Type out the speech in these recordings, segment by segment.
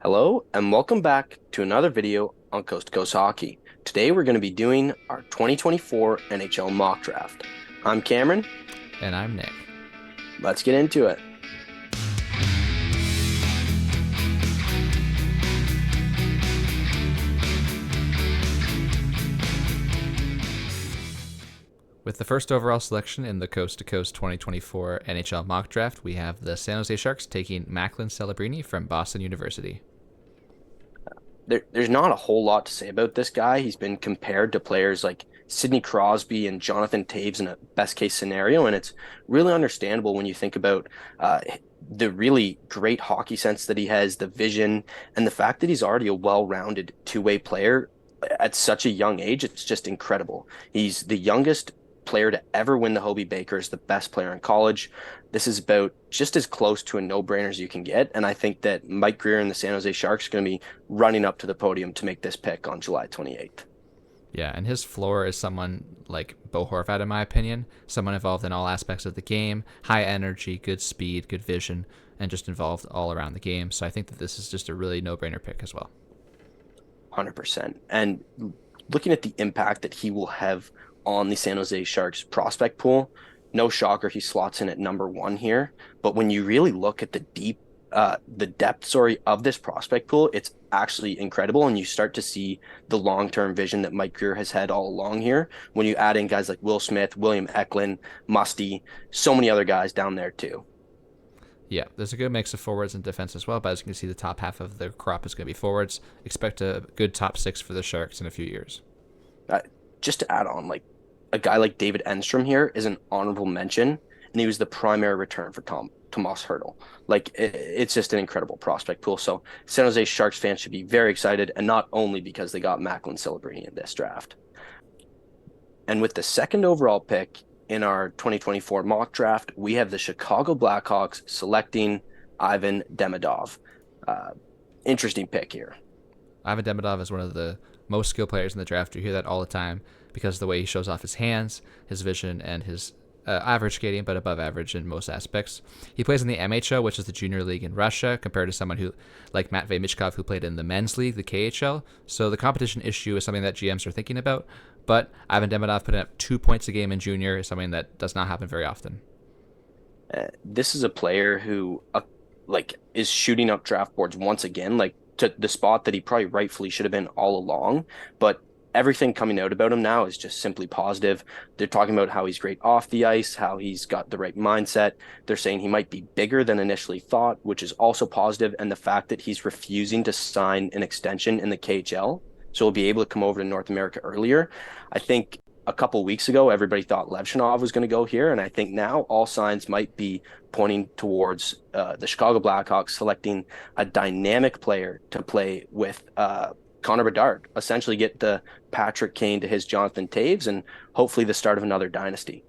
Hello and welcome back to another video on Coast to Coast Hockey. Today we're going to be doing our 2024 NHL mock draft. I'm Cameron. And I'm Nick. Let's get into it. With the first overall selection in the Coast to Coast 2024 NHL mock draft, we have the San Jose Sharks taking Macklin Celebrini from Boston University. There's not a whole lot to say about this guy. He's been compared to players like Sidney Crosby and Jonathan Toews in a best case scenario, and it's really understandable when you think about the really great hockey sense that he has, the vision, and the fact that he's already a well-rounded two-way player at such a young age. It's just incredible. He's the youngest player to ever win the Hobey Baker, as the best player in college. This is about just as close to a no-brainer as you can get. And I think that Mike Grier and the San Jose Sharks are going to be running up to the podium to make this pick on July 28th. Yeah, and his floor is someone like Bo Horvat, in my opinion, someone involved in all aspects of the game, high energy, good speed, good vision, and just involved all around the game. So I think that this is just a really no-brainer pick as well. 100%. And looking at the impact that he will have on the San Jose Sharks prospect pool, no shocker he slots in at number one here. But when you really look at the depth, of this prospect pool, it's actually incredible. And you start to see the long-term vision that Mike Grier has had all along here. When you add in guys like Will Smith, William Eklund, Musty, so many other guys down there too. Yeah, there's a good mix of forwards and defense as well, but as you can see, the top half of the crop is going to be forwards. Expect a good top six for the Sharks in a few years. Uh, just to add on, like a guy like David Enstrom here is an honorable mention, and he was the primary return for Tomas Hertl. It's just an incredible prospect pool. So San Jose Sharks fans should be very excited, and not only because they got Macklin Celebrini in this draft. And with the second overall pick in our 2024 mock draft, we have the Chicago Blackhawks selecting Ivan Demidov. Uh, Interesting pick here. Ivan Demidov is one of the most skilled players in the draft. You hear that all the time because of the way he shows off his hands, his vision, and his average skating, but above average in most aspects. He plays in the MHL, which is the junior league in Russia, compared to someone who, like Matvei Michkov, who played in the men's league, the KHL. So the competition issue is something that GMs are thinking about. But Ivan Demidov putting up 2 points a game in junior is something that does not happen very often. This is a player who is shooting up draft boards once again, like to the spot that he probably rightfully should have been all along. But everything coming out about him now is just simply positive. They're talking about how he's great off the ice, how he's got the right mindset. They're saying he might be bigger than initially thought, which is also positive. And the fact that he's refusing to sign an extension in the KHL, so he'll be able to come over to North America earlier. I think a couple weeks ago, everybody thought Levchinov was going to go here. And I think now all signs might be pointing towards the Chicago Blackhawks selecting a dynamic player to play with Connor Bedard, essentially get the Patrick Kane to his Jonathan Toews, and hopefully the start of another dynasty.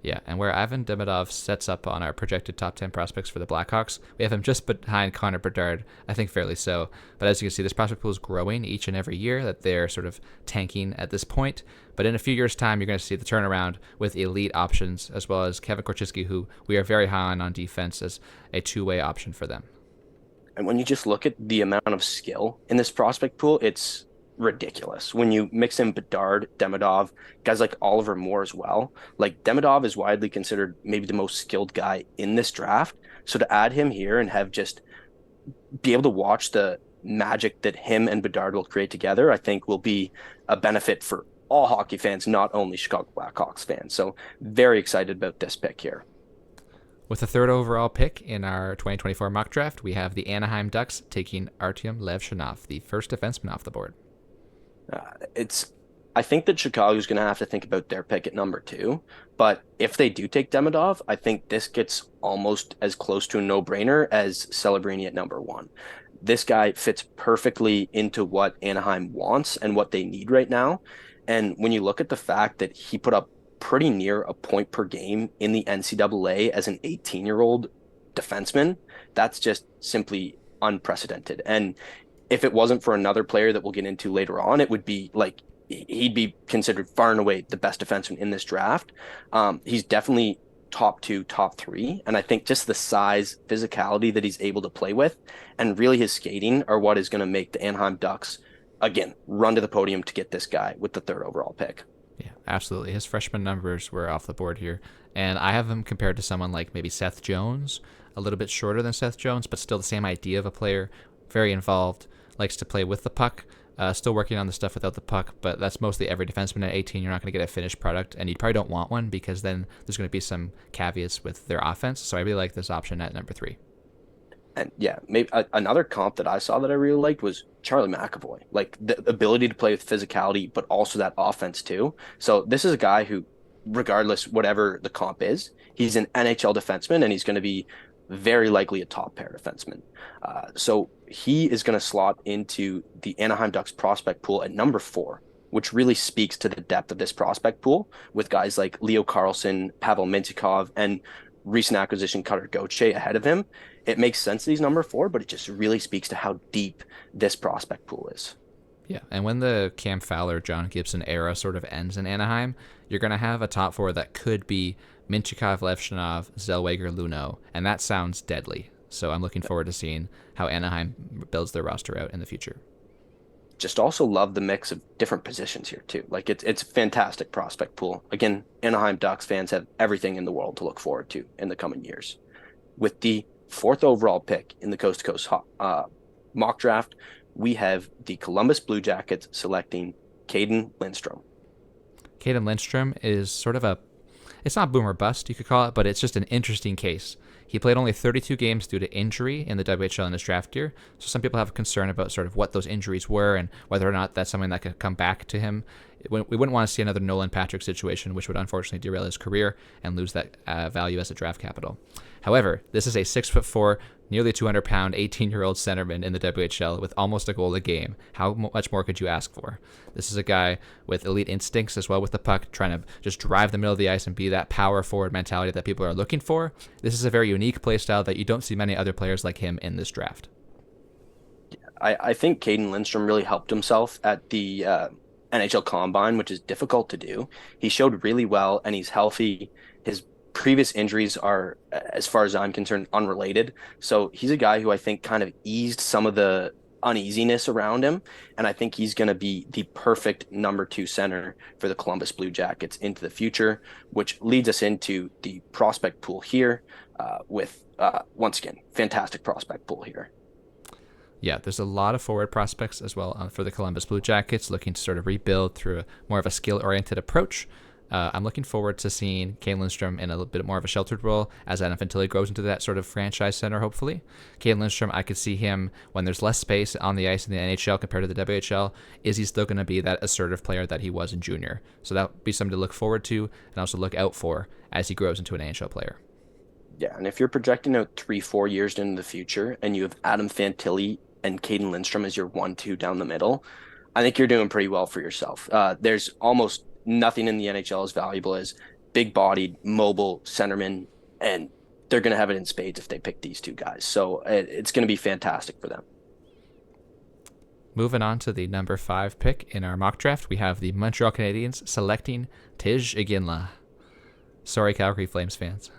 Yeah, and where Ivan Demidov sets up on our projected top 10 prospects for the Blackhawks, we have him just behind Connor Bedard, I think fairly so. But as you can see, this prospect pool is growing each and every year, that they're sort of tanking at this point. But in a few years' time, you're going to see the turnaround with elite options, as well as Kevin Korchinski, who we are very high on defense as a two-way option for them. And when you just look at the amount of skill in this prospect pool, it's ridiculous. When you mix in Bedard, Demidov, guys like Oliver Moore as well. Like Demidov is widely considered maybe the most skilled guy in this draft. So to add him here and have just be able to watch the magic that him and Bedard will create together, I think will be a benefit for all hockey fans, not only Chicago Blackhawks fans. So very excited about this pick here. With the third overall pick in our 2024 mock draft, we have the Anaheim Ducks taking Artyom Levchinov, the first defenseman off the board. I think that Chicago's going to have to think about their pick at number two. But if they do take Demidov, I think this gets almost as close to a no-brainer as Celebrini at number one. This guy fits perfectly into what Anaheim wants and what they need right now. And when you look at the fact that he put up pretty near a point per game in the NCAA as an 18-year-old defenseman, that's just simply unprecedented. And if it wasn't for another player that we'll get into later on, it would be like he'd be considered far and away the best defenseman in this draft. He's definitely top two, top three. And I think just the size, physicality that he's able to play with, and really his skating are what is going to make the Anaheim Ducks, again, run to the podium to get this guy with the third overall pick. Yeah, absolutely. His freshman numbers were off the board here. And I have him compared to someone like maybe Seth Jones, a little bit shorter than Seth Jones, but still the same idea of a player, very involved, likes to play with the puck. Still working on the stuff without the puck, but that's mostly every defenseman at 18. You're not going to get a finished product, and you probably don't want one because then there's going to be some caveats with their offense. So I really like this option at number 3. And yeah, maybe another comp that I saw that I really liked was Charlie McAvoy, like the ability to play with physicality, but also that offense too. So this is a guy who, regardless whatever the comp is, he's an NHL defenseman, and he's going to be very likely a top pair defenseman. So he is going to slot into the Anaheim Ducks prospect pool at number 4, which really speaks to the depth of this prospect pool with guys like Leo Carlsson, Pavel Mintyukov, and recent acquisition Cutter Gauthier ahead of him. It makes sense that he's number 4, but it just really speaks to how deep this prospect pool is. Yeah, and when the Cam Fowler, John Gibson era sort of ends in Anaheim, you're going to have a top 4 that could be Mintyukov, Levshunov, Zellweger, Luno, and that sounds deadly. So I'm looking forward to seeing how Anaheim builds their roster out in the future. Just also love the mix of different positions here too. Like it's a fantastic prospect pool. Again, Anaheim Ducks fans have everything in the world to look forward to in the coming years. With the 4th overall pick in the Coast to Coast mock draft, we have the Columbus Blue Jackets selecting Caden Lindstrom. Caden Lindstrom is sort of it's not boom or bust, you could call it, but it's just an interesting case. He played only 32 games due to injury in the WHL in his draft year, so some people have a concern about sort of what those injuries were and whether or not that's something that could come back to him. We wouldn't want to see another Nolan Patrick situation, which would unfortunately derail his career and lose that value as a draft capital. However, this is a 6'4", nearly 200-pound, 18-year-old centerman in the WHL with almost a goal a game. How much more could you ask for? This is a guy with elite instincts as well with the puck, trying to just drive the middle of the ice and be that power forward mentality that people are looking for. This is a very unique play style that you don't see many other players like him in this draft. I think Caden Lindstrom really helped himself at the NHL Combine, which is difficult to do. He showed really well, and he's healthy. His previous injuries are, as far as I'm concerned, unrelated. So he's a guy who I think kind of eased some of the uneasiness around him. And I think he's going to be the perfect number 2 center for the Columbus Blue Jackets into the future, which leads us into the prospect pool here with, once again, fantastic prospect pool here. Yeah, there's a lot of forward prospects as well for the Columbus Blue Jackets, looking to sort of rebuild through more of a skill-oriented approach. I'm looking forward to seeing Caden Lindstrom in a little bit more of a sheltered role as Adam Fantilli grows into that sort of franchise center, hopefully. Caden Lindstrom, I could see him when there's less space on the ice in the NHL compared to the WHL. Is he still going to be that assertive player that he was in junior? So that would be something to look forward to and also look out for as he grows into an NHL player. Yeah, and if you're projecting out 3-4 years into the future and you have Adam Fantilli and Caden Lindstrom as your 1-2 down the middle, I think you're doing pretty well for yourself. There's almost nothing in the NHL as valuable as big-bodied, mobile centermen, and they're going to have it in spades if they pick these 2 guys. So it's going to be fantastic for them. Moving on to the number 5 pick in our mock draft, we have the Montreal Canadiens selecting Tij Iginla. Sorry, Calgary Flames fans.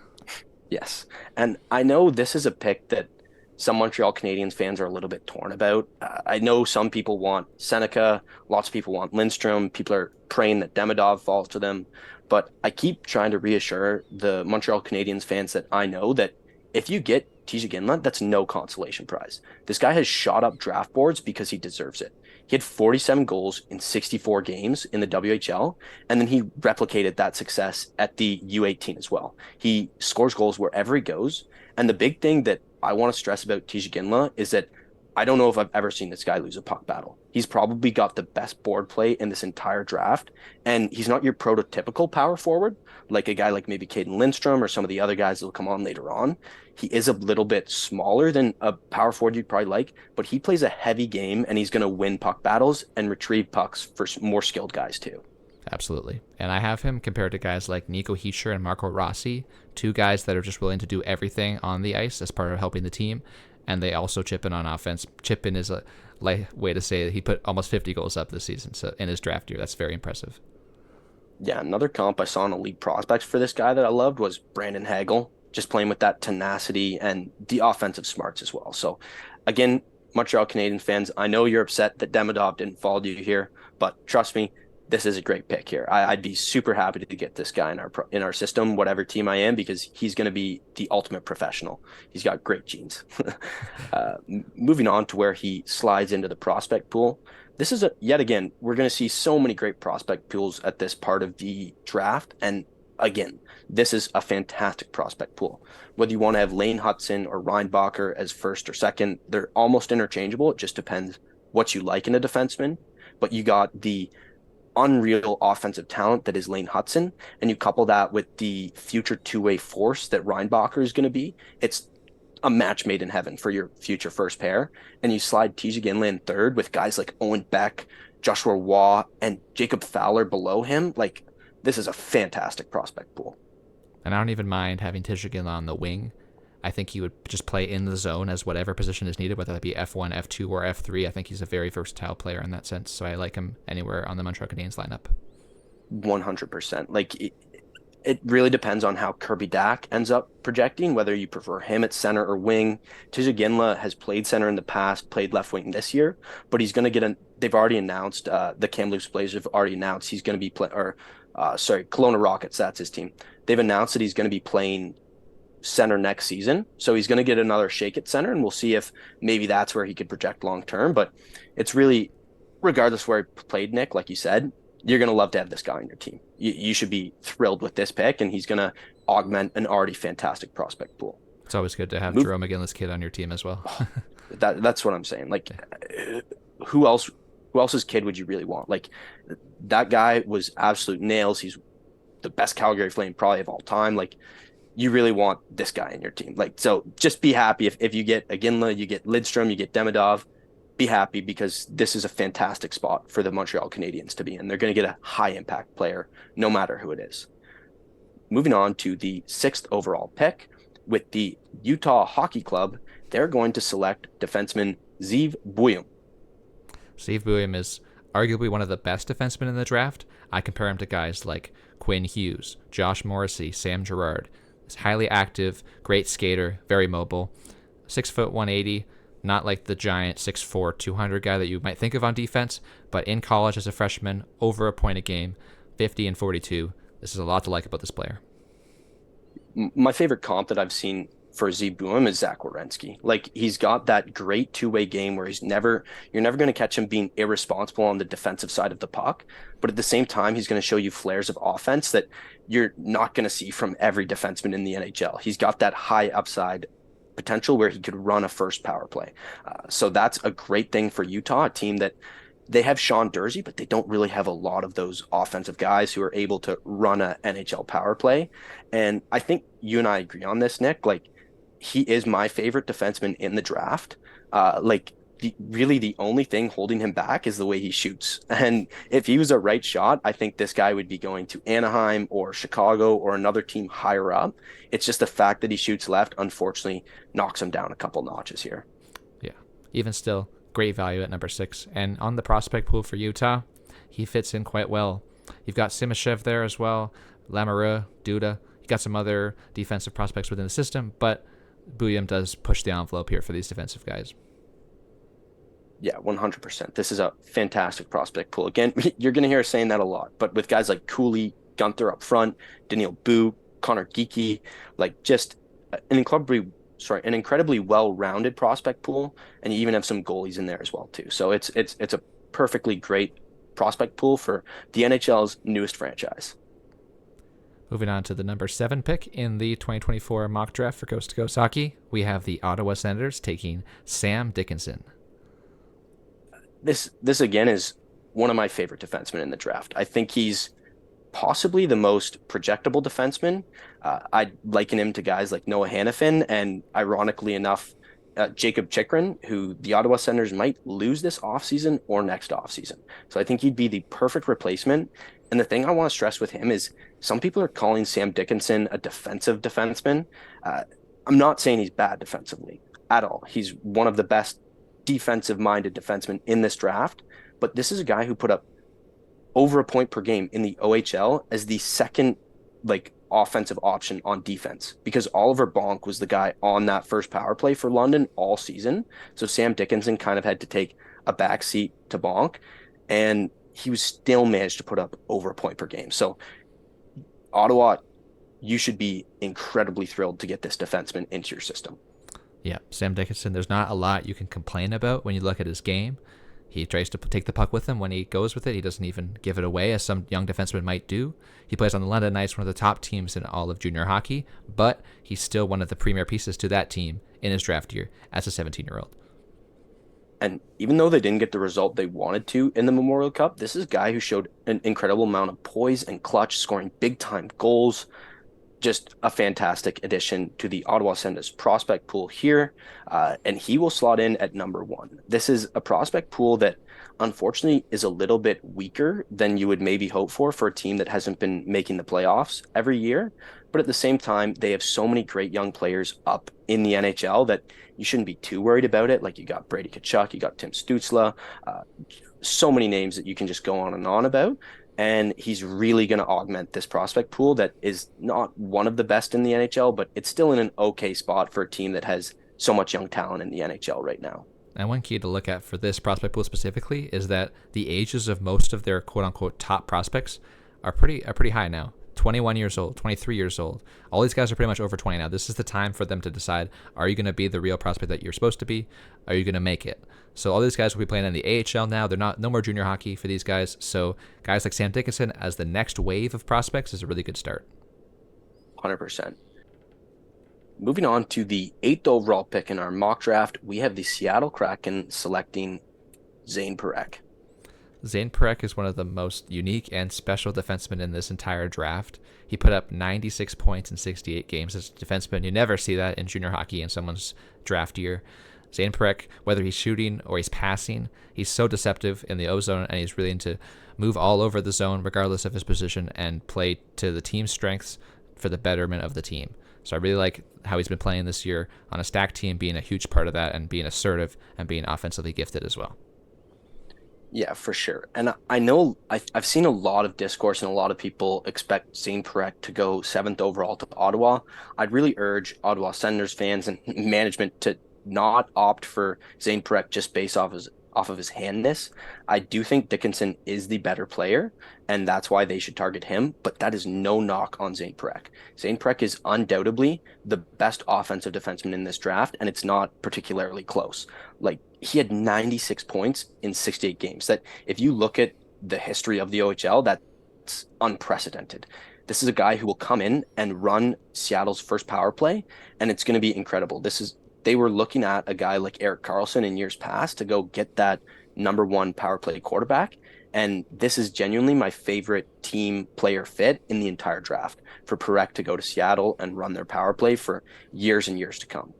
Yes, and I know this is a pick that some Montreal Canadiens fans are a little bit torn about. I know some people want Seneca, lots of people want Lindstrom, people are praying that Demidov falls to them, but I keep trying to reassure the Montreal Canadiens fans that I know that if you get Tij Iginla, that's no consolation prize. This guy has shot up draft boards because he deserves it. He had 47 goals in 64 games in the WHL, and then he replicated that success at the U18 as well. He scores goals wherever he goes, and the big thing that I want to stress about Tij Iginla is that I don't know if I've ever seen this guy lose a puck battle. He's probably got the best board play in this entire draft, and he's not your prototypical power forward, like a guy like maybe Caden Lindstrom or some of the other guys that will come on later on. He is a little bit smaller than a power forward you'd probably like, but he plays a heavy game, and he's going to win puck battles and retrieve pucks for more skilled guys too. Absolutely. And I have him compared to guys like Nico Hischier and Marco Rossi, 2 guys that are just willing to do everything on the ice as part of helping the team. And they also chip in on offense. Chip in is a way to say that he put almost 50 goals up this season so in his draft year. That's very impressive. Yeah, another comp I saw in elite prospects for this guy that I loved was Brandon Hagel, just playing with that tenacity and the offensive smarts as well. So, again, Montreal Canadiens fans, I know you're upset that Demidov didn't follow you here, but trust me, this is a great pick here. I'd be super happy to get this guy in our system, whatever team I am, because he's going to be the ultimate professional. He's got great genes. Moving on to where he slides into the prospect pool. This is yet again, we're going to see so many great prospect pools at this part of the draft. And again, this is a fantastic prospect pool. Whether you want to have Lane Hudson or Reinbacher as first or second, they're almost interchangeable. It just depends what you like in a defenseman. But you got the unreal offensive talent that is Lane Hudson, and you couple that with the future two-way force that Reinbacher is going to be. It's a match made in heaven for your future first pair. And you slide TJ Ginland third with guys like Owen Beck, Joshua Waugh, and Jacob Fowler below him. Like, this is a fantastic prospect pool. And I don't even mind having Tishigan on the wing. I think he would just play in the zone as whatever position is needed, whether that be F1, F2, or F3. I think he's a very versatile player in that sense, so I like him anywhere on the Montreal Canadiens lineup. 100%. Like, it really depends on how Kirby Dack ends up projecting, whether you prefer him at center or wing. Tijagin has played center in the past, played left wing this year, but he's going to they've already announced, the Kamloops Blazers have already announced he's going to be Kelowna Rockets, that's his team. They've announced that he's going to be playing center next season. So he's going to get another shake at center, and we'll see if maybe that's where he could project long term. But it's really, regardless where he played, Nick, like you said, you're going to love to have this guy on your team. You should be thrilled with this pick, and he's going to augment an already fantastic prospect pool. It's always good to have Jerome McGinley's kid on your team as well. That's what I'm saying. Like, who else's kid would you really want? Like, that guy was absolute nails. He's the best Calgary Flame probably of all time. Like, you really want this guy in your team. Like, so just be happy if you get Iginla, you get Lidstrom, you get Demidov. Be happy, because this is a fantastic spot for the Montreal Canadiens to be in. They're going to get a high impact player, no matter who it is. Moving on to the 6th overall pick with the Utah Hockey Club, they're going to select defenseman Zeev Buium. Steve Buium is arguably one of the best defensemen in the draft. I compare him to guys like Quinn Hughes, Josh Morrissey, Sam Girard. He's highly active, great skater, very mobile, 6'1", 180. Not like the giant 6'4", 200 guy that you might think of on defense, but in college as a freshman, over a point a game, 50 and 42. This is a lot to like about this player. My favorite comp that I've seen for Zeev Buium is Zach Werenski. Like, he's got that great two-way game where you're never going to catch him being irresponsible on the defensive side of the puck, but at the same time, he's going to show you flares of offense that you're not going to see from every defenseman in the NHL. He's got that high upside potential where he could run a first power play. So that's a great thing for Utah, a team that they have Sean Durzi, but they don't really have a lot of those offensive guys who are able to run a NHL power play. And I think you and I agree on this, Nick. Like, he is my favorite defenseman in the draft. Really the only thing holding him back is the way he shoots. And if he was a right shot, I think this guy would be going to Anaheim or Chicago or another team higher up. It's just the fact that he shoots left, unfortunately, knocks him down a couple notches here. Yeah. Even still, great value at number 6. And on the prospect pool for Utah, he fits in quite well. You've got Simashev there as well, Lamoureux, Duda. You got some other defensive prospects within the system, but Buium does push the envelope here for these defensive guys. Yeah, 100%. This is a fantastic prospect pool. Again, you're going to hear us saying that a lot, but with guys like Cooley, Gunther up front, Daniel Boo, Connor Geeky, like, just an incredibly well-rounded prospect pool, and you even have some goalies in there as well too. So it's a perfectly great prospect pool for the NHL's newest franchise. Moving on to the number 7 pick in the 2024 mock draft for Coast to Coast Hockey, we have the Ottawa Senators taking Sam Dickinson. This again is one of my favorite defensemen in the draft. I think he's possibly the most projectable defenseman. I'd liken him to guys like Noah Hannafin and, ironically enough, Jacob Chikrin, who the Ottawa Senators might lose this offseason or next offseason. So I think he'd be the perfect replacement. And the thing I want to stress with him is some people are calling Sam Dickinson a defensive defenseman. I'm not saying he's bad defensively at all. He's one of the best defensive-minded defensemen in this draft. But this is a guy who put up over a point per game in the OHL as the second like offensive option on defense because Oliver Bonk was the guy on that first power play for London all season. So Sam Dickinson kind of had to take a back seat to Bonk, and he was still managed to put up over a point per game. So Ottawa, you should be incredibly thrilled to get this defenseman into your system. Yeah, Sam Dickinson, there's not a lot you can complain about when you look at his game. He tries to take the puck with him. When he goes with it, he doesn't even give it away, as some young defensemen might do. He plays on the London Knights, one of the top teams in all of junior hockey, but he's still one of the premier pieces to that team in his draft year as a 17-year-old. And even though they didn't get the result they wanted to in the Memorial Cup, this is a guy who showed an incredible amount of poise and clutch, scoring big time goals. Just a fantastic addition to the Ottawa Senators prospect pool here. And he will slot in at number one. This is a prospect pool that unfortunately is a little bit weaker than you would maybe hope for a team that hasn't been making the playoffs every year. But at the same time, they have so many great young players up in the NHL that you shouldn't be too worried about it. Like you got Brady Tkachuk, you got Tim Stützle, so many names that you can just go on and on about. And he's really going to augment this prospect pool that is not one of the best in the NHL, but it's still in an okay spot for a team that has so much young talent in the NHL right now. And one key to look at for this prospect pool specifically is that the ages of most of their quote unquote top prospects are pretty high now. 21 years old, 23 years old. All these guys are pretty much over 20 now. This is the time for them to decide, are you going to be the real prospect that you're supposed to be? Are you going to make it? So all these guys will be playing in the AHL now. They're no more junior hockey for these guys. So guys like Sam Dickinson as the next wave of prospects is a really good start. 100%. Moving on to the eighth overall pick in our mock draft, we have the Seattle Kraken selecting Zane Parekh. Zane Parekh is one of the most unique and special defensemen in this entire draft. He put up 96 points in 68 games as a defenseman. You never see that in junior hockey in someone's draft year. Zane Parekh, whether he's shooting or he's passing, he's so deceptive in the O zone, and he's willing to move all over the zone regardless of his position and play to the team's strengths for the betterment of the team. So I really like how he's been playing this year on a stacked team, being a huge part of that and being assertive and being offensively gifted as well. Yeah, for sure. And I know I've seen a lot of discourse and a lot of people expect Zane Parekh to go seventh overall to Ottawa. I'd really urge Ottawa Senators fans and management to not opt for Zane Parekh just based off of his handness. I do think Dickinson is the better player, and that's why they should target him. But that is no knock on Zane Parekh. Zane Parekh is undoubtedly the best offensive defenseman in this draft, and it's not particularly close. Like he had 96 points in 68 games. That if you look at the history of the OHL, that's unprecedented. This is a guy who will come in and run Seattle's first power play, and it's going to be incredible. They were looking at a guy like Erik Karlsson in years past to go get that number one power play quarterback. And this is genuinely my favorite team player fit in the entire draft for Parekh to go to Seattle and run their power play for years and years to come.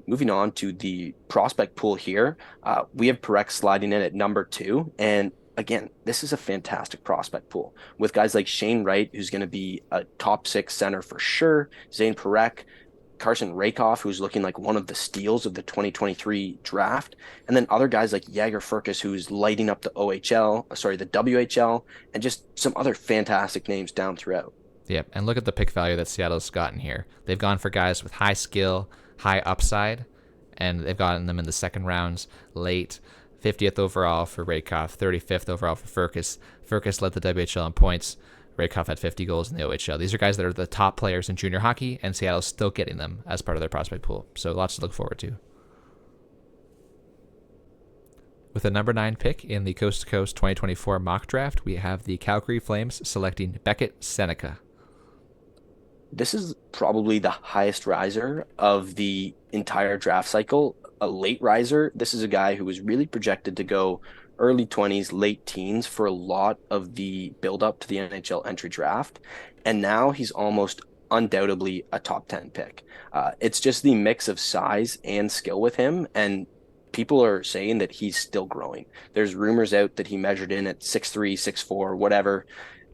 Moving on to the prospect pool here, we have Parekh sliding in at number two. And again, this is a fantastic prospect pool with guys like Shane Wright, who's going to be a top six center for sure, Zane Parekh, Carson Rakoff, who's looking like one of the steals of the 2023 draft, and then other guys like Jagger Furcus, who's lighting up the the WHL, and just some other fantastic names down throughout. Yeah, and look at the pick value that Seattle's gotten here. They've gone for guys with high skill, high upside, and they've gotten them in the second rounds late. 50th overall for Rakoff, 35th overall for Furcus. Furcus led the WHL in points. Rakoff had 50 goals in the OHL. These are guys that are the top players in junior hockey, and Seattle's still getting them as part of their prospect pool. So lots to look forward to. With a number 9 pick in the Coast to Coast 2024 mock draft, we have the Calgary Flames selecting Beckett Seneca. This is probably the highest riser of the entire draft cycle, a late riser. This is a guy who was really projected to go early 20s, late teens for a lot of the build up to the NHL entry draft. And now he's almost undoubtedly a top 10 pick. It's just the mix of size and skill with him. And people are saying that he's still growing. There's rumors out that he measured in at 6'3", 6'4", whatever.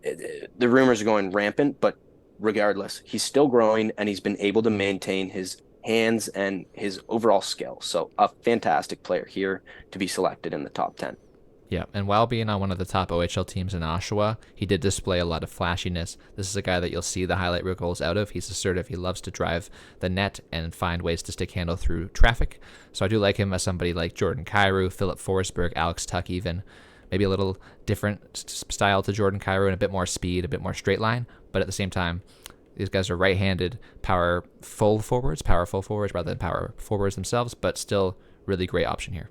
The rumors are going rampant, but regardless, he's still growing and he's been able to maintain his hands and his overall skill. So a fantastic player here to be selected in the top 10. Yeah, and while being on one of the top OHL teams in Oshawa, he did display a lot of flashiness. This is a guy that you'll see the highlight reel goals out of. He's assertive. He loves to drive the net and find ways to stick handle through traffic. So I do like him as somebody like Jordan Kyrou, Philip Forsberg, Alex Tuck even. Maybe a little different style to Jordan Kyrou and a bit more speed, a bit more straight line. But at the same time, these guys are right-handed powerful forwards rather than power forwards themselves, but still really great option here.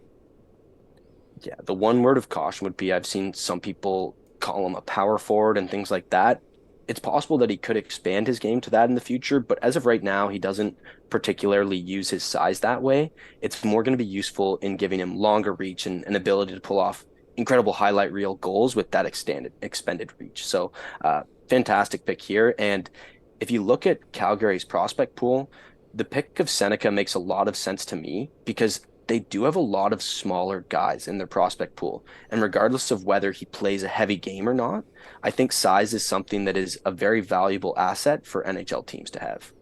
Yeah, the one word of caution would be I've seen some people call him a power forward and things like that. It's possible that he could expand his game to that in the future, but as of right now, he doesn't particularly use his size that way. It's more going to be useful in giving him longer reach and an ability to pull off incredible highlight reel goals with that extended expended reach. So, fantastic pick here. And if you look at Calgary's prospect pool, the pick of Seneca makes a lot of sense to me because they do have a lot of smaller guys in their prospect pool. And regardless of whether he plays a heavy game or not, I think size is something that is a very valuable asset for NHL teams to have.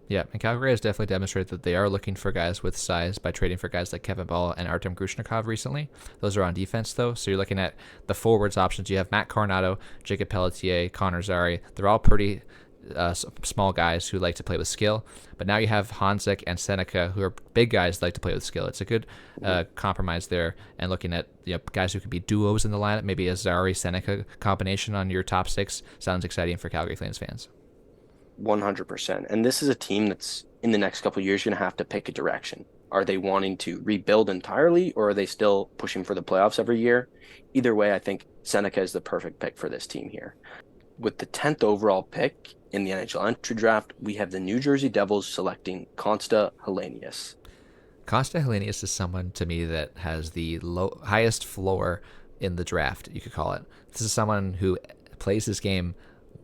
Yeah, and Calgary has definitely demonstrated that they are looking for guys with size by trading for guys like Kevin Ball and Artem Grushnikov recently. Those are on defense, though. So you're looking at the forwards options. You have Matt Coronado, Jacob Pelletier, Connor Zary. They're all pretty small guys who like to play with skill. But now you have Hanzik and Seneca, who are big guys that like to play with skill. It's a good compromise there. And looking at guys who can be duos in the lineup, maybe a Zary Seneca combination on your top six sounds exciting for Calgary Flames fans. 100%. And this is a team that's in the next couple of years going to have to pick a direction. Are they wanting to rebuild entirely, or are they still pushing for the playoffs every year? Either way, I think Seneca is the perfect pick for this team here. With the 10th overall pick in the NHL entry draft, we have the New Jersey Devils selecting Consta Helenius. Costa Helenius is someone to me that has the highest floor in the draft, you could call it. This is someone who plays this game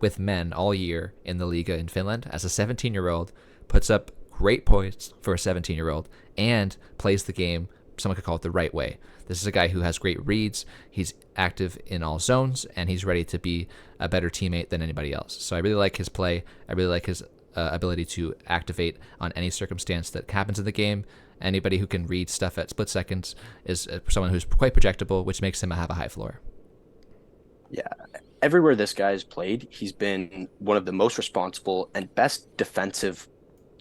with men all year in the Liga in Finland as a 17-year-old, puts up great points for a 17-year-old, and plays the game, someone could call it the right way. This is a guy who has great reads, he's active in all zones, and he's ready to be a better teammate than anybody else. So I really like his play. I really like his ability to activate on any circumstance that happens in the game. Anybody who can read stuff at split seconds is someone who's quite projectable, which makes him have a high floor. Yeah, everywhere this guy has played, he's been one of the most responsible and best defensive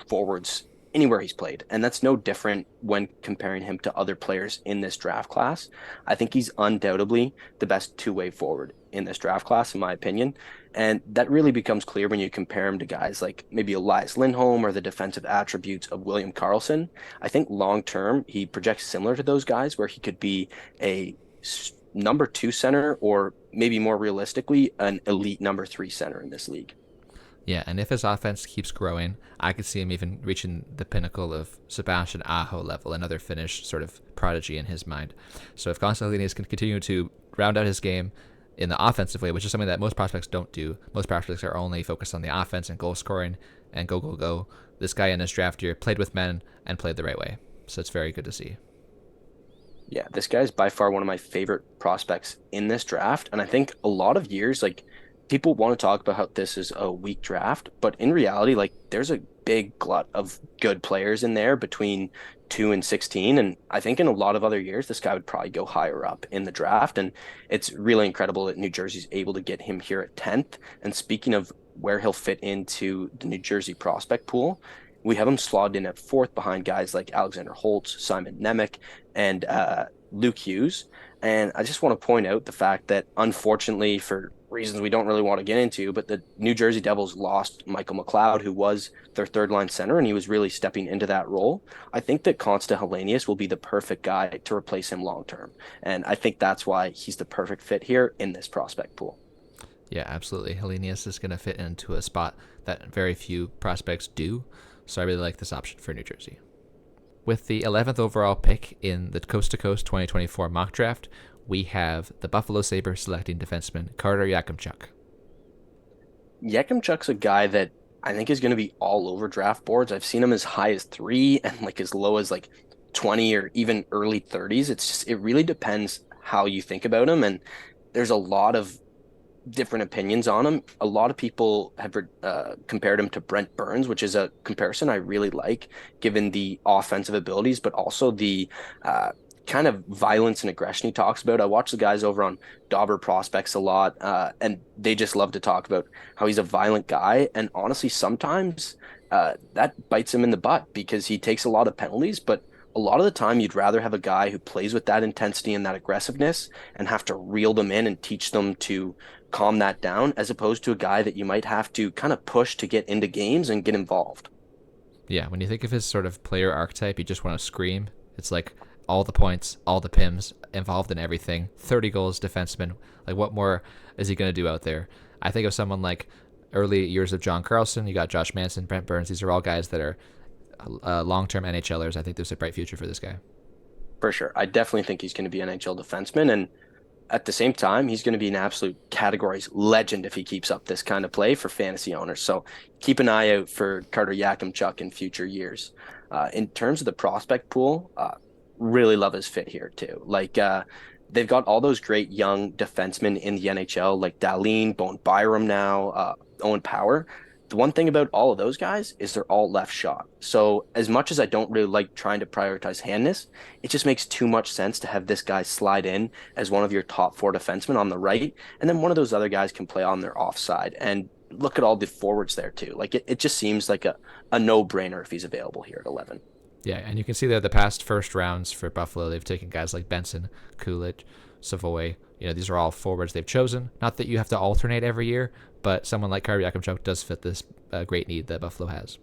forwards anywhere he's played. And that's no different when comparing him to other players in this draft class. I think he's undoubtedly the best two-way forward in this draft class, in my opinion. And that really becomes clear when you compare him to guys like maybe Elias Lindholm or the defensive attributes of William Karlsson. I think long term, he projects similar to those guys where he could be a number two center or maybe more realistically, an elite number three center in this league. Yeah, and if his offense keeps growing, I could see him even reaching the pinnacle of Sebastian Aho level, another Finnish sort of prodigy in his mind. So if Konstantinis can continue to round out his game in the offensive way, which is something that most prospects don't do, most prospects are only focused on the offense and goal scoring and go, go, go. This guy in this draft year played with men and played the right way. So it's very good to see. Yeah, this guy's by far one of my favorite prospects in this draft. And I think a lot of years, like people want to talk about how this is a weak draft, but in reality, like there's a big glut of good players in there between 2 and 16. And I think in a lot of other years, this guy would probably go higher up in the draft. And it's really incredible that New Jersey's able to get him here at 10th. And speaking of where he'll fit into the New Jersey prospect pool, we have him slotted in at fourth behind guys like Alexander Holtz, Simon Nemec, and Luke Hughes. And I just want to point out the fact that, unfortunately, for reasons we don't really want to get into, but the New Jersey Devils lost Michael McLeod, who was their third line center, and he was really stepping into that role. I think that Consta Helenius will be the perfect guy to replace him long term. And I think that's why he's the perfect fit here in this prospect pool. Yeah, absolutely. Helenius is going to fit into a spot that very few prospects do. So I really like this option for New Jersey. With the 11th overall pick in the Coast to Coast 2024 mock draft, we have the Buffalo Sabres selecting defenseman Carter Yakimchuk. Yakimchuk's a guy that I think is going to be all over draft boards. I've seen him as high as 3 and like as low as like 20 or even early 30s. It's just, it really depends how you think about him. And there's a lot of different opinions on him. A lot of people have compared him to Brent Burns, which is a comparison I really like, given the offensive abilities, but also the kind of violence and aggression he talks about. I watch the guys over on Dauber Prospects a lot, and they just love to talk about how he's a violent guy. And honestly, sometimes that bites him in the butt because he takes a lot of penalties, but a lot of the time you'd rather have a guy who plays with that intensity and that aggressiveness and have to reel them in and teach them to calm that down, as opposed to a guy that you might have to kind of push to get into games and get involved. Yeah, when you think of his sort of player archetype, you just want to scream. It's like all the points, all the pims, involved in everything. 30 goals, defenseman. Like, what more is he going to do out there? I think of someone like early years of John Carlson. You got Josh Manson, Brent Burns. These are all guys that are long-term NHLers. I think there's a bright future for this guy. For sure. I definitely think he's going to be an NHL defenseman. And at the same time, he's going to be an absolute categories legend if he keeps up this kind of play for fantasy owners. So keep an eye out for Carter Yakimchuk in future years. In terms of the prospect pool, really love his fit here too. They've got all those great young defensemen in the NHL, like Dahlin, Bowen Byram now, Owen Power. The one thing about all of those guys is they're all left shot. So as much as I don't really like trying to prioritize handness, it just makes too much sense to have this guy slide in as one of your top four defensemen on the right, and then one of those other guys can play on their offside. And look at all the forwards there too. Like it just seems like a no-brainer if he's available here at 11. Yeah, and you can see that the past first rounds for Buffalo, they've taken guys like Benson, Kulich, Savoy. These are all forwards they've chosen. Not that you have to alternate every year, but someone like Carter Yakimchuk does fit this great need that Buffalo has.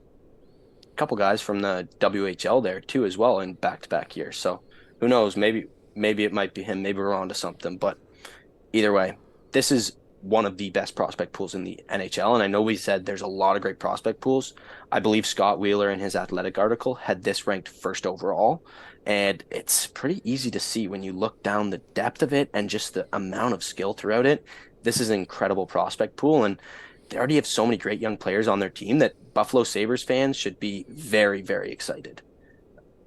A couple guys from the WHL there too as well in back-to-back years. So who knows? Maybe it might be him. Maybe we're on to something. But either way, this is one of the best prospect pools in the NHL. And I know we said there's a lot of great prospect pools. I believe Scott Wheeler in his Athletic article had this ranked first overall. And it's pretty easy to see when you look down the depth of it and just the amount of skill throughout it. This is an incredible prospect pool. And they already have so many great young players on their team that Buffalo Sabres fans should be very, very excited.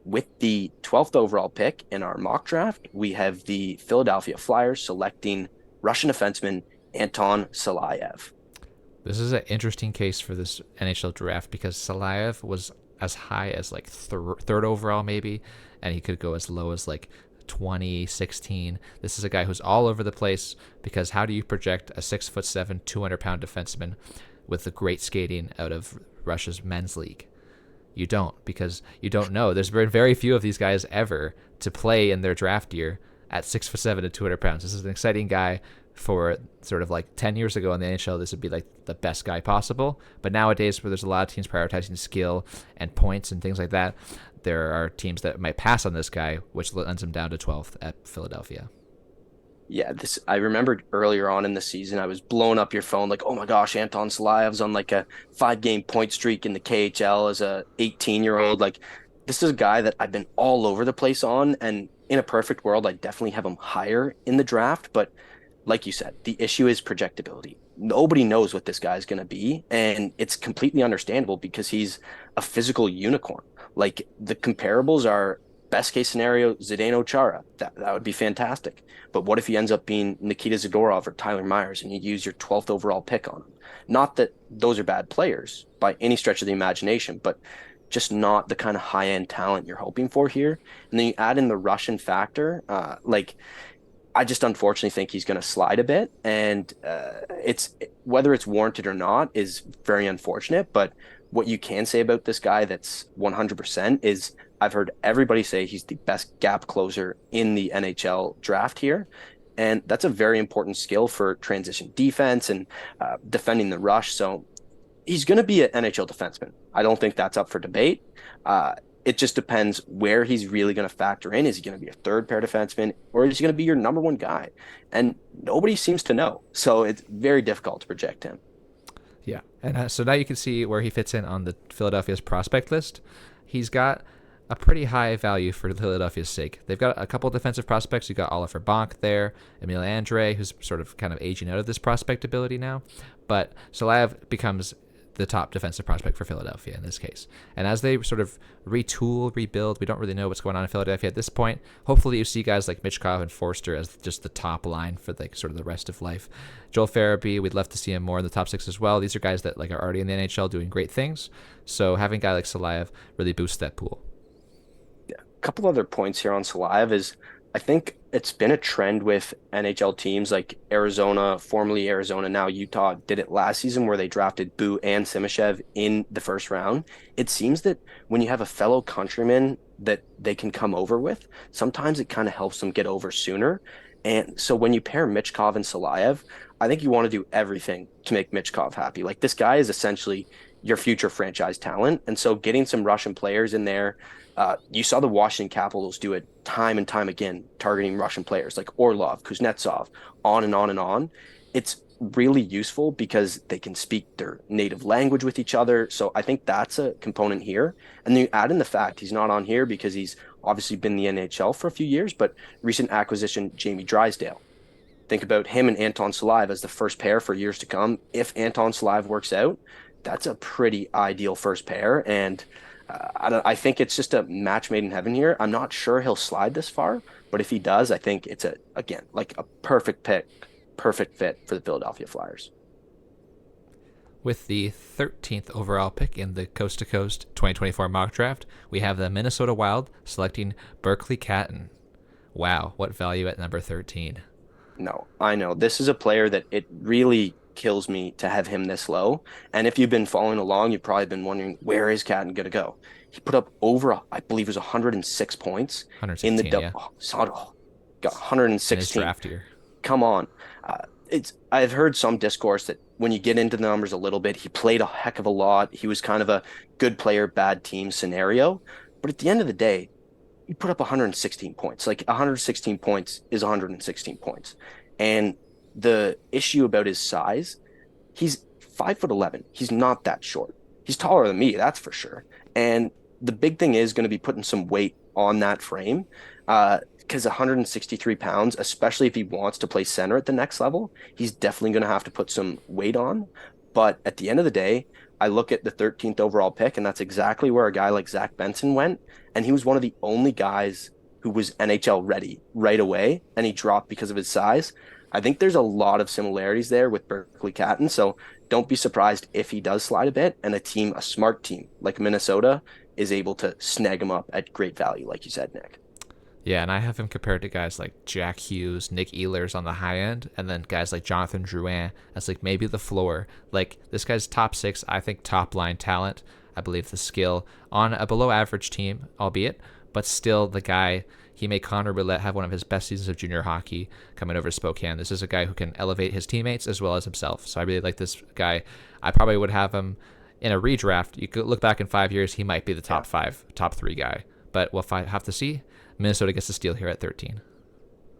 With the 12th overall pick in our mock draft, we have the Philadelphia Flyers selecting Russian defenseman Anton Salayev. This is an interesting case for this NHL draft because Salayev was as high as like third overall maybe, and he could go as low as like 2016. This is a guy who's all over the place because how do you project a 6'7", 200-pound defenseman with the great skating out of Russia's men's league? You don't, because you don't know. There's been very few of these guys ever to play in their draft year at 6'7" and 200 pounds. This is an exciting guy. For sort of like 10 years ago in the NHL, this would be like the best guy possible. But nowadays, where there's a lot of teams prioritizing skill and points and things like that, there are teams that might pass on this guy, which lends him down to 12th at Philadelphia. Yeah, I remembered earlier on in the season, I was blowing up your phone like, oh my gosh, Anton Salayev's on like a 5-game point streak in the KHL as a 18-year-old. Like, this is a guy that I've been all over the place on, and in a perfect world, I definitely have him higher in the draft, but like you said, the issue is projectability. Nobody knows what this guy's going to be, and it's completely understandable because he's a physical unicorn. Like, the comparables are best case scenario, Zdeno Chara. That would be fantastic. But what if he ends up being Nikita Zadorov or Tyler Myers and you use your 12th overall pick on him? Not that those are bad players by any stretch of the imagination, but just not the kind of high-end talent you're hoping for here. And then you add in the Russian factor, I just unfortunately think he's going to slide a bit, and it's whether it's warranted or not is very unfortunate. But what you can say about this guy that's 100% is I've heard everybody say he's the best gap closer in the NHL draft here, and that's a very important skill for transition defense and defending the rush. So he's going to be an NHL defenseman. I don't think that's up for debate. It just depends where he's really going to factor in. Is he going to be a third pair defenseman, or is he going to be your number one guy? And nobody seems to know. So it's very difficult to project him. Yeah. And so now you can see where he fits in on the Philadelphia's prospect list. He's got a pretty high value for Philadelphia's sake. They've got a couple of defensive prospects. You got Oliver Bonk there, Emil Andre, who's sort of kind of aging out of this prospect ability now. But Salayev becomes the top defensive prospect for Philadelphia in this case. And as they sort of retool, rebuild, we don't really know what's going on in Philadelphia at this point. Hopefully you see guys like Michkov and Forster as just the top line for like sort of the rest of life. Joel Farabee, we'd love to see him more in the top six as well. These are guys that like are already in the NHL doing great things. So having a guy like Salayev really boosts that pool. Yeah, couple other points here on Salive is I think it's been a trend with NHL teams like Arizona, formerly Arizona, now Utah, did it last season where they drafted Boo and Simashev in the first round. It seems that when you have a fellow countryman that they can come over with, sometimes it kind of helps them get over sooner. And so when you pair Michkov and Salayev, I think you want to do everything to make Michkov happy. Like this guy is essentially your future franchise talent. And so getting some Russian players in there, you saw the Washington Capitals do it time and time again, targeting Russian players like Orlov, Kuznetsov, on and on and on. It's really useful because they can speak their native language with each other. So I think that's a component here. And then you add in the fact he's not on here because he's obviously been in the NHL for a few years, but recent acquisition, Jamie Drysdale. Think about him and Anton Salive as the first pair for years to come. If Anton Salive works out, that's a pretty ideal first pair. And I think it's just a match made in heaven here. I'm not sure he'll slide this far, but if he does, I think it's again, like a perfect pick, perfect fit for the Philadelphia Flyers. With the 13th overall pick in the Coast to Coast 2024 mock draft, we have the Minnesota Wild selecting Berkeley Catton. Wow, what value at number 13. No, I know. This is a player that it really kills me to have him this low. And if you've been following along, you've probably been wondering, where is Catton going to go? He put up over, I believe it was 106 points in the 116, yeah. got In his 116. draft year. Come on. I've heard some discourse that when you get into the numbers a little bit, he played a heck of a lot. He was kind of a good player, bad team scenario. But at the end of the day, he put up 116 points. Like 116 points is 116 points. And the issue about his size, he's 5'11". He's not that short. He's taller than me, that's for sure. And the big thing is going to be putting some weight on that frame. Because 163 pounds, especially if he wants to play center at the next level, he's definitely going to have to put some weight on. But at the end of the day, I look at the 13th overall pick, and that's exactly where a guy like Zach Benson went. And he was one of the only guys who was NHL ready right away, and he dropped because of his size. I think there's a lot of similarities there with Berkeley Catton. So don't be surprised if he does slide a bit, and a smart team like Minnesota, is able to snag him up at great value, like you said, Nick. Yeah, and I have him compared to guys like Jack Hughes, Nick Ehlers on the high end, and then guys like Jonathan Drouin as like maybe the floor. Like this guy's top six, I think top line talent. I believe the skill on a below average team, albeit, but still the guy. He made Connor Roulette have one of his best seasons of junior hockey coming over to Spokane. This is a guy who can elevate his teammates as well as himself. So I really like this guy. I probably would have him in a redraft. You could look back in 5 years, he might be the top five, top three guy. But we'll have to see. Minnesota gets the steal here at 13.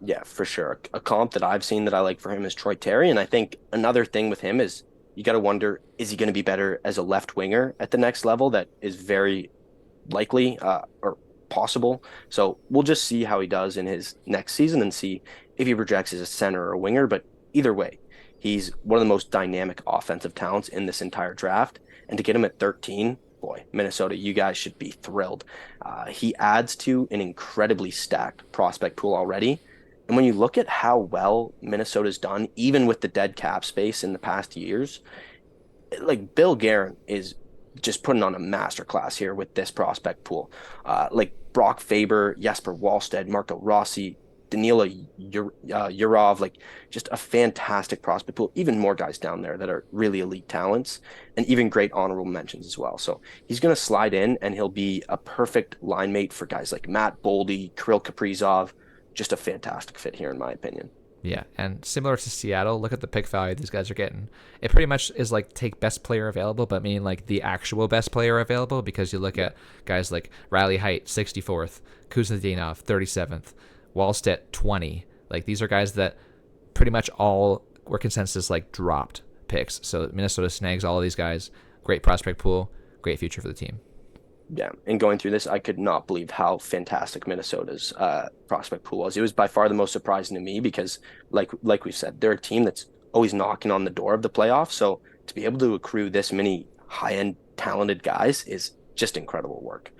Yeah, for sure. A comp that I've seen that I like for him is Troy Terry. And I think another thing with him is you got to wonder, is he going to be better as a left winger at the next level? That is very likely or possible. So we'll just see how he does in his next season and see if he projects as a center or a winger. But either way, he's one of the most dynamic offensive talents in this entire draft. And to get him at 13, boy, Minnesota, you guys should be thrilled. He adds to an incredibly stacked prospect pool already. And when you look at how well Minnesota's done, even with the dead cap space in the past years, like Bill Guerin is just putting on a masterclass here with this prospect pool. Like Brock Faber, Jesper Wallstedt, Marco Rossi, Danila Yurov, like just a fantastic prospect pool. Even more guys down there that are really elite talents and even great honorable mentions as well. So he's going to slide in and he'll be a perfect line mate for guys like Matt Boldy, Kirill Kaprizov. Just a fantastic fit here, in my opinion. Yeah, and similar to Seattle, look at the pick value these guys are getting. It pretty much is like take best player available, but meaning like the actual best player available, because you look at guys like Riley Height, 64th, Kuznetsov, 37th, Wallstedt, 20. Like these are guys that pretty much all were consensus like dropped picks. So Minnesota snags all of these guys. Great prospect pool, great future for the team. Yeah, and going through this, I could not believe how fantastic Minnesota's prospect pool was. It was by far the most surprising to me because, like we've said, they're a team that's always knocking on the door of the playoffs. So to be able to accrue this many high-end talented guys is just incredible work.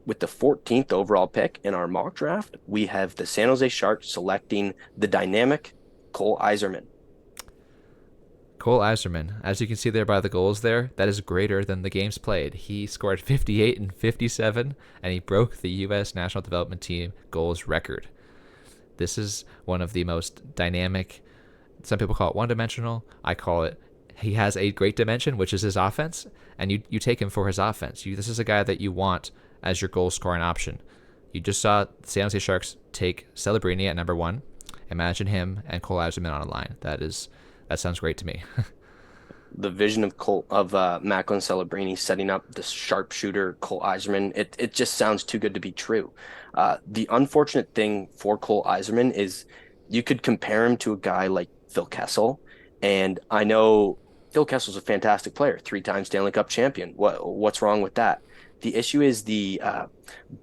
With the 14th overall pick in our mock draft, we have the San Jose Sharks selecting the dynamic Cole Eiserman. Cole Eiserman, as you can see there by the goals there, that is greater than the games played. He scored 58 and 57, and he broke the U.S. National Development Team goals record. This is one of the most dynamic, some people call it one-dimensional, I call it, he has a great dimension, which is his offense, and you take him for his offense. This is a guy that you want as your goal-scoring option. You just saw the San Jose Sharks take Celebrini at number 1. Imagine him and Cole Eiserman on a line. That sounds great to me. The vision of Macklin Celebrini setting up the sharpshooter Cole Eiserman, it just sounds too good to be true. The unfortunate thing for Cole Eiserman is you could compare him to a guy like Phil Kessel, and I know Phil Kessel's a fantastic player, 3-time Stanley Cup champion. What's wrong with that? The issue is the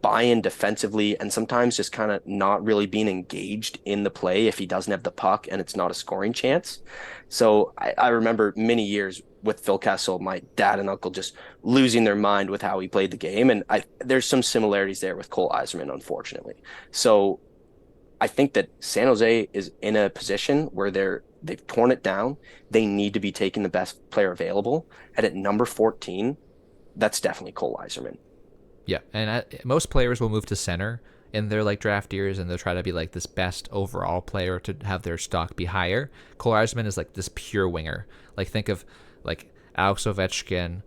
buy-in defensively and sometimes just kind of not really being engaged in the play if he doesn't have the puck and it's not a scoring chance. So I remember many years with Phil Kessel, my dad and uncle just losing their mind with how he played the game. And there's some similarities there with Cole Eiserman, unfortunately. So I think that San Jose is in a position where they've torn it down. They need to be taking the best player available. And at number 14, that's definitely Cole Eiserman. Yeah, and most players will move to center in their like draft years, and they'll try to be like this best overall player to have their stock be higher. Cole Eiserman is like this pure winger. Like think of like Alex Ovechkin,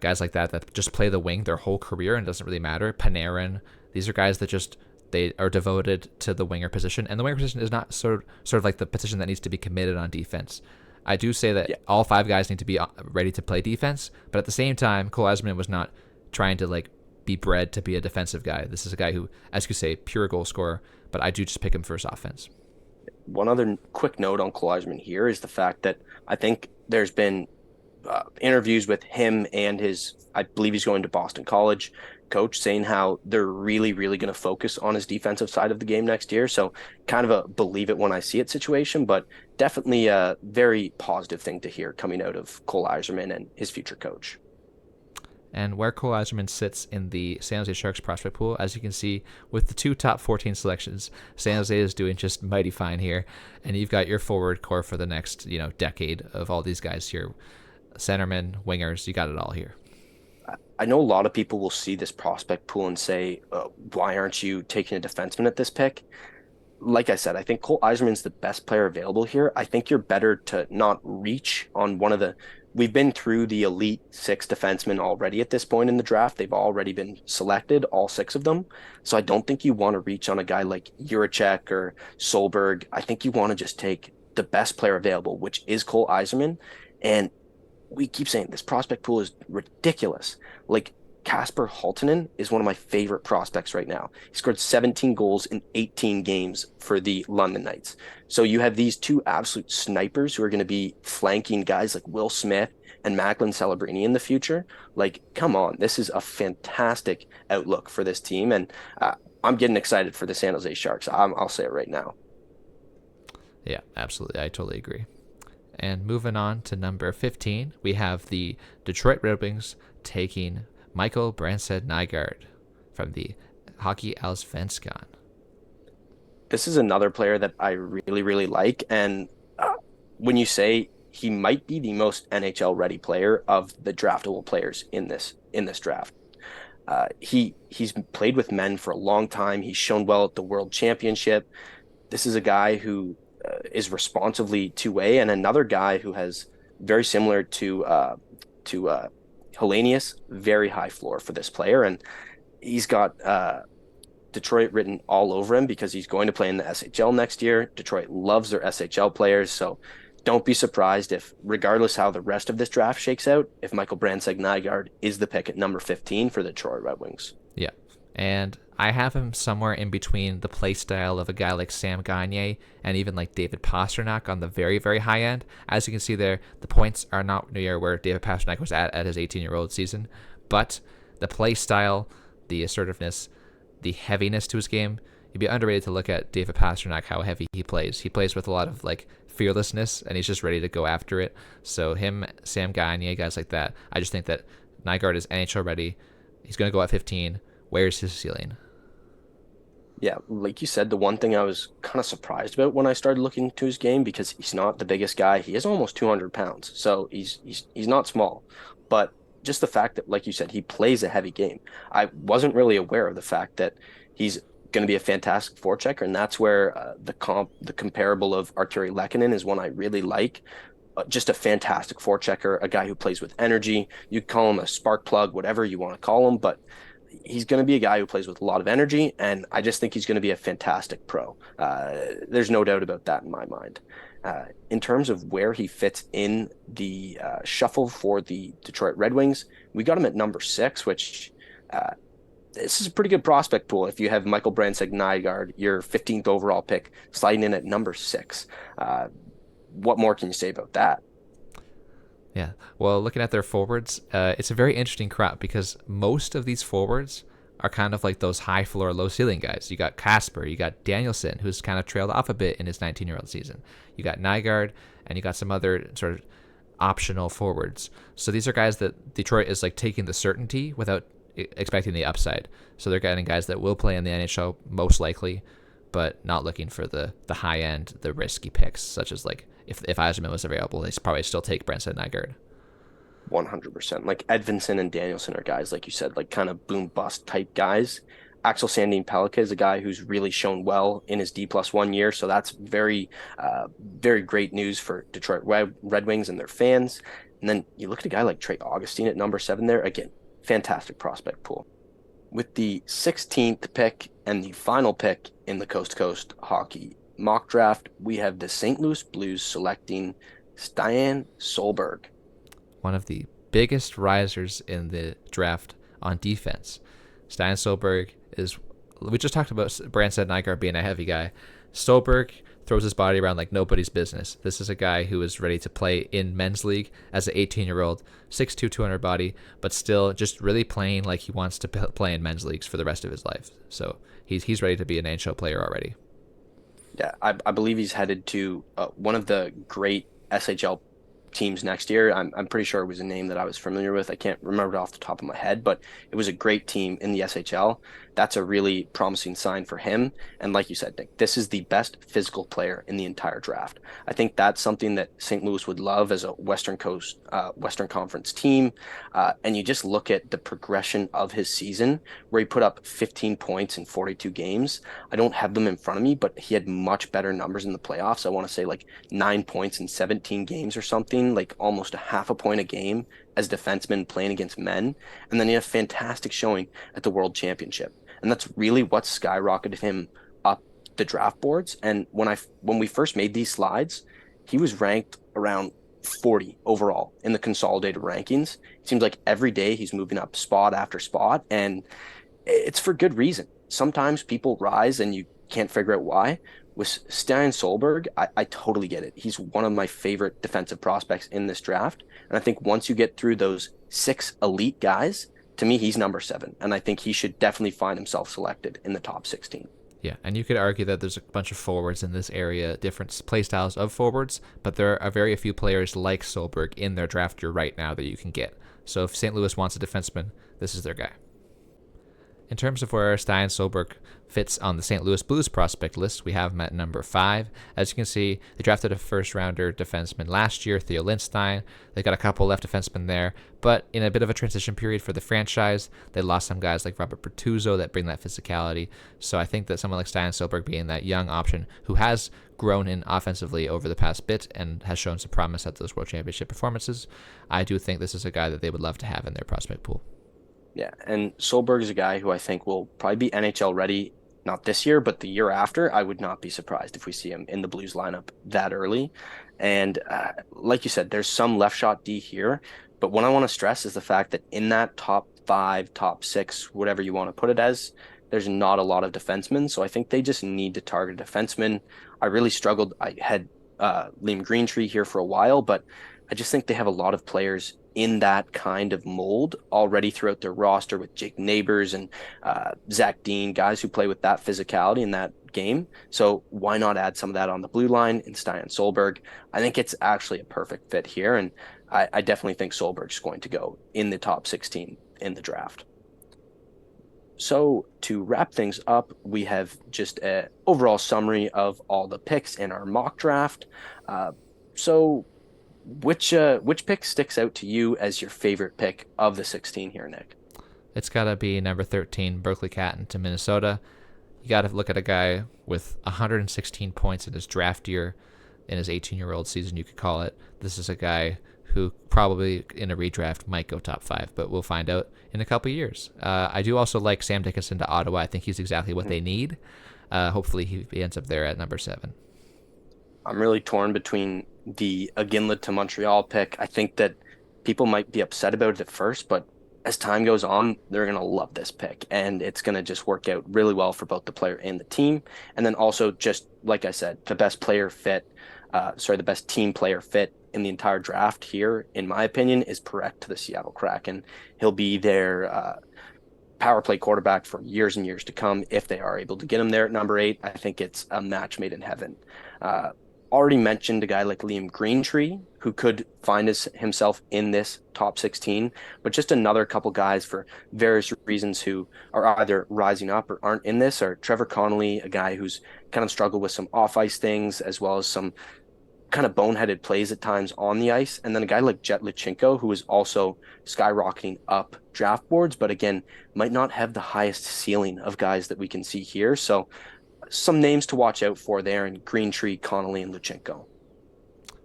guys like that just play the wing their whole career and it doesn't really matter. Panarin, these are guys that just they are devoted to the winger position, and the winger position is not sort of like the position that needs to be committed on defense. I do say that all 5 guys need to be ready to play defense, but at the same time, Cole Eiserman was not trying to like be bred to be a defensive guy. This is a guy who, as you say, pure goal scorer, but I do just pick him for his offense. One other quick note on Cole Eiserman here is the fact that I think there's been interviews with him and I believe he's going to Boston College coach, saying how they're really, really going to focus on his defensive side of the game next year. So kind of a believe it when I see it situation, but definitely a very positive thing to hear coming out of Cole Eiserman and his future coach. And where Cole Eiserman sits in the San Jose Sharks prospect pool, as you can see, with the 2 top 14 selections, San Jose is doing just mighty fine here. And you've got your forward core for the next, decade of all these guys here. Centermen, wingers, you got it all here. I know a lot of people will see this prospect pool and say, why aren't you taking a defenseman at this pick? Like I said, I think Cole Eiserman's the best player available here. I think you're better to not reach on we've been through the elite 6 defensemen already at this point in the draft. They've already been selected, all 6 of them. So I don't think you want to reach on a guy like Juracek or Solberg. I think you want to just take the best player available, which is Cole Eiserman. And we keep saying this prospect pool is ridiculous. Like Kasper Halttunen is one of my favorite prospects right now. He scored 17 goals in 18 games for the London Knights. So you have these 2 absolute snipers who are going to be flanking guys like Will Smith and Macklin Celebrini in the future. Like, come on, this is a fantastic outlook for this team, and I'm getting excited for the San Jose Sharks. I'll say it right now. Yeah, absolutely. I totally agree. And moving on to number 15, we have the Detroit Red Wings taking Michael Brandsegg-Nygaard from the Hockey Allsvenskan. This is another player that I really, really like. And when you say he might be the most NHL ready player of the draftable players in this draft, he's played with men for a long time. He's shown well at the World Championship. This is a guy who is responsively two-way, and another guy who has very similar to Hellenius, very high floor for this player, and he's got Detroit written all over him because he's going to play in the SHL next year. Detroit loves their SHL players, so don't be surprised if, regardless how the rest of this draft shakes out, if Michael Brandsegg-Nygaard is the pick at number 15 for the Detroit Red Wings. Yeah, and I have him somewhere in between the play style of a guy like Sam Gagner and even like David Pastrnak on the very, very high end. As you can see there, the points are not near where David Pastrnak was at his 18-year-old season, but the play style, the assertiveness, the heaviness to his game, you'd be underrated to look at David Pastrnak, how heavy he plays. He plays with a lot of like fearlessness, and he's just ready to go after it. So him, Sam Gagner, guys like that, I just think that Nygaard is NHL ready. He's going to go at 15. Where's his ceiling? Yeah, like you said, the one thing I was kind of surprised about when I started looking to his game because he's not the biggest guy. He is almost 200 pounds, so he's not small. But just the fact that, like you said, he plays a heavy game. I wasn't really aware of the fact that he's going to be a fantastic forechecker, and that's where the comparable of Arturi Lehkonen is one I really like. Just a fantastic forechecker, a guy who plays with energy. You call him a spark plug, whatever you want to call him, but he's going to be a guy who plays with a lot of energy, and I just think he's going to be a fantastic pro. There's no doubt about that in my mind. In terms of where he fits in the shuffle for the Detroit Red Wings, we got him at number 6, which this is a pretty good prospect pool. If you have Michael Brandsegg-Nygaard, your 15th overall pick, sliding in at number 6, what more can you say about that? Yeah. Well, looking at their forwards, it's a very interesting crop because most of these forwards are kind of like those high floor, low ceiling guys. You got Casper, you got Danielson, who's kind of trailed off a bit in his 19-year-old season. You got Nygaard, and you got some other sort of optional forwards. So these are guys that Detroit is like taking the certainty without expecting the upside. So they're getting guys that will play in the NHL most likely, but not looking for the high end, the risky picks, such as like if Eiserman was available, they'd probably still take Branson Nygaard. 100%. Like Edvinson and Danielson are guys, like you said, like kind of boom bust type guys. Axel Sandin Pellikka is a guy who's really shown well in his D+1 year. So that's very great news for Detroit Red Wings and their fans. And then you look at a guy like Trey Augustine at number 7 there. Again, fantastic prospect pool. With the 16th pick and the final pick in the Coast to Coast Hockey mock draft, we have the St. Louis Blues selecting Stian Solberg. One of the biggest risers in the draft on defense. Stian Solberg is, we just talked about Branson Nygaard being a heavy guy. Solberg throws his body around like nobody's business. This is a guy who is ready to play in men's league as an 18-year-old, 6'2", 200 body, but still just really playing like he wants to play in men's leagues for the rest of his life. So he's ready to be an NHL player already. Yeah, I believe he's headed to one of the great SHL teams next year. I'm pretty sure it was a name that I was familiar with. I can't remember it off the top of my head, but it was a great team in the SHL. That's a really promising sign for him. And like you said, Nick, this is the best physical player in the entire draft. I think that's something that St. Louis would love as a Western Conference team. And you just look at the progression of his season where he put up 15 points in 42 games. I don't have them in front of me, but he had much better numbers in the playoffs. I want to say like 9 points in 17 games or something, like almost a half a point a game as defensemen playing against men. And then he had a fantastic showing at the World Championship. And that's really what skyrocketed him up the draft boards. And when we first made these slides, he was ranked around 40 overall in the consolidated rankings. It seems like every day he's moving up spot after spot, and it's for good reason. Sometimes people rise and you can't figure out why. With Stian Solberg, I totally get it. He's one of my favorite defensive prospects in this draft. And I think once you get through those 6 elite guys, to me, he's number 7. And I think he should definitely find himself selected in the top 16. Yeah, and you could argue that there's a bunch of forwards in this area, different play styles of forwards, but there are very few players like Solberg in their draft year right now that you can get. So if St. Louis wants a defenseman, this is their guy. In terms of where Stian Solberg fits on the St. Louis Blues prospect list, we have him at number 5. As you can see, they drafted a first-rounder defenseman last year, Theo Lindstein. They got a couple left defensemen there, but in a bit of a transition period for the franchise, they lost some guys like Robert Bertuzzo that bring that physicality. So I think that someone like Stian Solberg being that young option who has grown in offensively over the past bit and has shown some promise at those World Championship performances, I do think this is a guy that they would love to have in their prospect pool. Yeah, and Solberg is a guy who I think will probably be NHL ready, not this year, but the year after. I would not be surprised if we see him in the Blues lineup that early. And like you said, there's some left shot D here, but what I want to stress is the fact that in that top 5, top 6, whatever you want to put it as, there's not a lot of defensemen. So I think they just need to target a defenseman. I really struggled. I had Liam Greentree here for a while, but I just think they have a lot of players in that kind of mold already throughout their roster with Jake Neighbors and Zach Dean, guys who play with that physicality in that game. So why not add some of that on the blue line in Stian Solberg? I think it's actually a perfect fit here, and I definitely think Solberg's going to go in the top 16 in the draft. So to wrap things up, we have just an overall summary of all the picks in our mock draft. Uh, so which pick sticks out to you as your favorite pick of the 16 here, Nick? It's got to be number 13, Berkeley Catton to Minnesota. You got to look at a guy with 116 points in his draft year, in his 18-year-old season, you could call it. This is a guy who probably in a redraft might go top 5, but we'll find out in a couple years. I do also like Sam Dickinson to Ottawa. I think he's exactly what they need. Hopefully he ends up there at number 7. I'm really torn between the Iginla to Montreal pick. I think that people might be upset about it at first, but as time goes on, they're going to love this pick, and it's going to just work out really well for both the player and the team. And then also, just like I said, the best player fit, the best team player fit in the entire draft here, in my opinion, is Perek to the Seattle Kraken. He'll be their power play quarterback for years and years to come if they are able to get him there at number 8. I think it's a match made in heaven. Uh, Already mentioned a guy like Liam Greentree, who could find himself in this top 16, but just another couple guys for various reasons who are either rising up or aren't in this are Trevor Connolly, a guy who's kind of struggled with some off ice things as well as some kind of boneheaded plays at times on the ice. And then a guy like Jet Lichenko, who is also skyrocketing up draft boards, but again, might not have the highest ceiling of guys that we can see here. So some names to watch out for there in Greentree, Connolly, and Luchenko.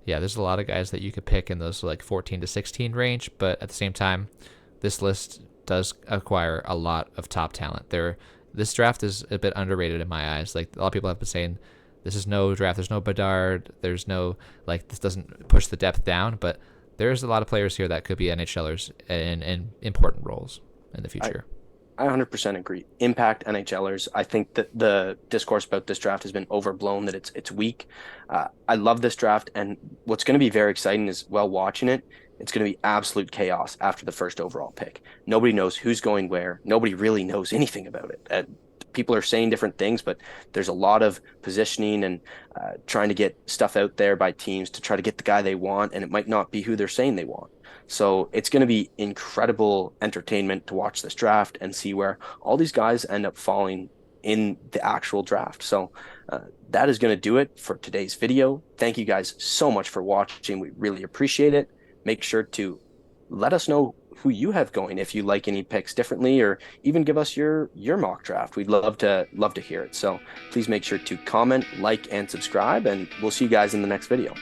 Yeah, there's a lot of guys that you could pick in those like 14 to 16 range, but at the same time, this list does acquire a lot of top talent. This draft is a bit underrated in my eyes. Like a lot of people have been saying, this is no draft. There's no Bedard. There's no this doesn't push the depth down. But there's a lot of players here that could be NHLers in important roles in the future. I 100% agree. Impact NHLers. I think that the discourse about this draft has been overblown, that it's weak. I love this draft, and what's going to be very exciting is, while watching it, it's going to be absolute chaos after the first overall pick. Nobody knows who's going where. Nobody really knows anything about it. People are saying different things, but there's a lot of positioning and trying to get stuff out there by teams to try to get the guy they want, and it might not be who they're saying they want. So it's going to be incredible entertainment to watch this draft and see where all these guys end up falling in the actual draft. So that is going to do it for today's video. Thank you guys so much for watching. We really appreciate it. Make sure to let us know who you have going, if you like any picks differently, or even give us your mock draft. We'd love to hear it. So please make sure to comment, like, and subscribe, and we'll see you guys in the next video.